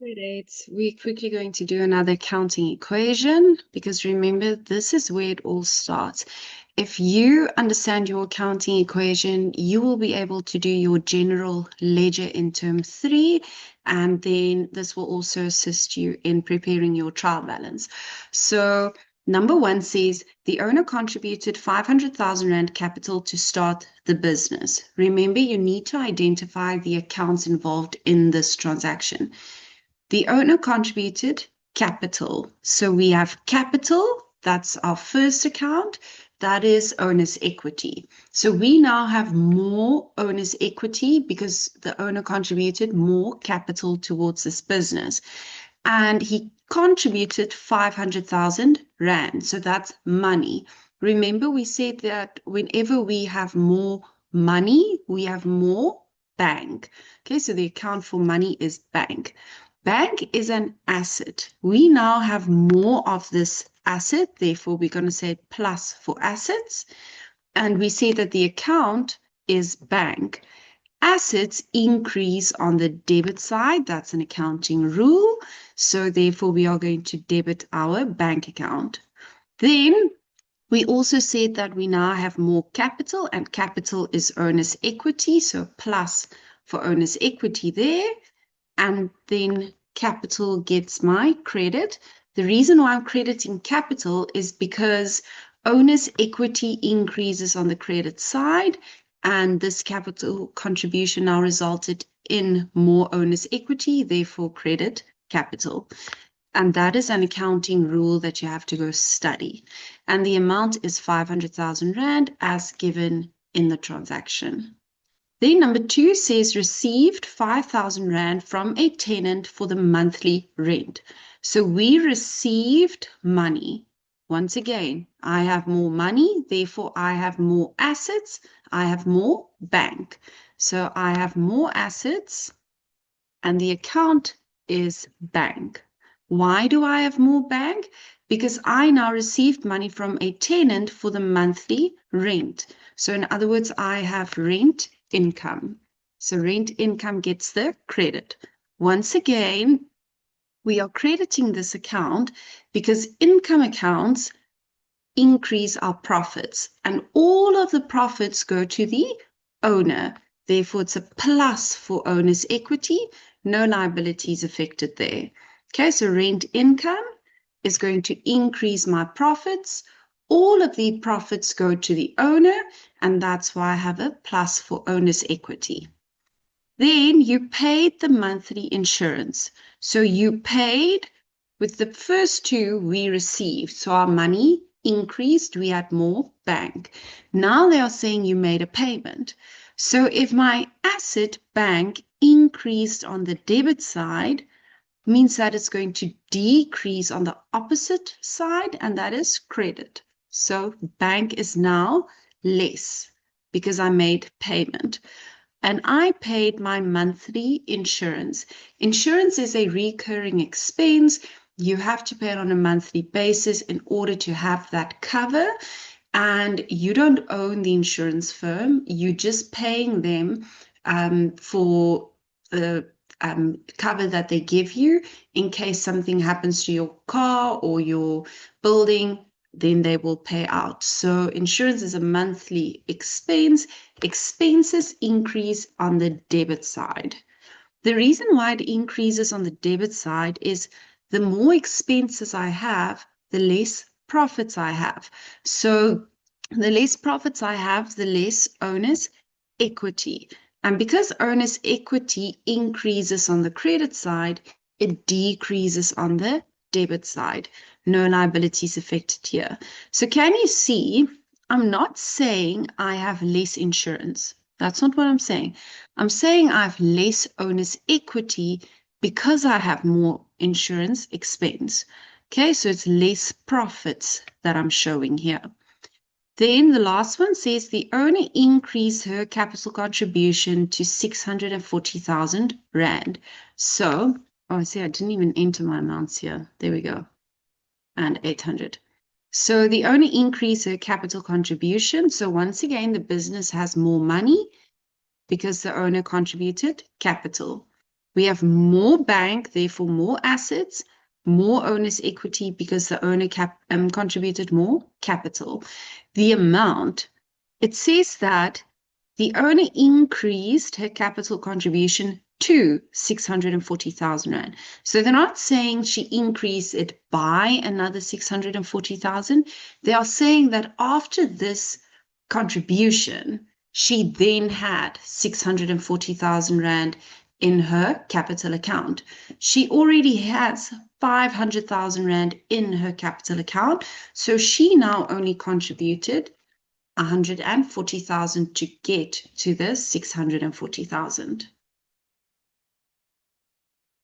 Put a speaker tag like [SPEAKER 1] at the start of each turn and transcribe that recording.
[SPEAKER 1] Great. We're quickly going to do another counting equation because remember, this is where it all starts. If you understand your accounting equation, you will be able to do your general ledger in term 3, and then this will also assist you in preparing your trial balance. So number 1 says the owner contributed 500,000 Rand capital to start the business. Remember, you need to identify the accounts involved in this transaction. The owner contributed capital. So we have capital, that's our first account, that is owner's equity. So we now have more owner's equity because the owner contributed more capital towards this business. And he contributed 500,000 Rand. So that's money. Remember, we said that whenever we have more money, we have more bank. Okay, so the account for money is bank. Bank is an asset. We now have more of this asset, therefore we're going to say plus for assets. And we say that the account is bank. Assets increase on the debit side. That's an accounting rule. So therefore we are going to debit our bank account. Then we also said that we now have more capital, and capital is owner's equity. So plus for owner's equity there. And then capital gets my credit. The reason why I'm crediting capital is because owner's equity increases on the credit side, and this capital contribution now resulted in more owner's equity, therefore credit capital. And that is an accounting rule that you have to go study. And the amount is 500,000 Rand as given in the transaction. Then number 2 says received 5,000 Rand from a tenant for the monthly rent. So we received money. Once again, I have more money, therefore I have more assets, I have more bank. So I have more assets and the account is bank. Why do I have more bank? Because I now received money from a tenant for the monthly rent. So in other words, I have rent income. So rent income gets the credit. Once again, we are crediting this account because income accounts increase our profits, and all of the profits go to the owner. Therefore, it's a plus for owner's equity. No liabilities affected there. Okay, so rent income is going to increase my profits. All of the profits go to the owner, and that's why I have a plus for owner's equity. Then you paid the monthly insurance. So you paid with the first 2 we received. So our money increased, we had more bank. Now they are saying you made a payment. So if my asset bank increased on the debit side, means that it's going to decrease on the opposite side, and that is credit. So bank is now less because I made payment. And I paid my monthly insurance. Insurance is a recurring expense. You have to pay it on a monthly basis in order to have that cover. And you don't own the insurance firm. You're just paying them for the cover that they give you in case something happens to your car or your building, then they will pay out. So insurance is a monthly expense. Expenses increase on the debit side. The reason why it increases on the debit side is the more expenses I have, the less profits I have. So the less profits I have, the less owner's equity. And because owner's equity increases on the credit side, it decreases on the debit side. No liabilities affected here. So can you see, I'm not saying I have less insurance. That's not what I'm saying. I'm saying I have less owner's equity because I have more insurance expense. Okay, so it's less profits that I'm showing here. Then the last one says the owner increased her capital contribution to 640,000 Rand. So, oh, see, I didn't even enter my amounts here. There we go. And 800. So the owner increased her capital contribution. So once again, the business has more money because the owner contributed capital. We have more bank, therefore more assets, more owner's equity because the owner contributed more capital. The amount, it says that the owner increased her capital contribution to 640,000 Rand. So they're not saying she increased it by another 640,000. They are saying that after this contribution, she then had 640,000 Rand in her capital account. She already has 500,000 Rand in her capital account. So she now only contributed 140,000 to get to the 640,000.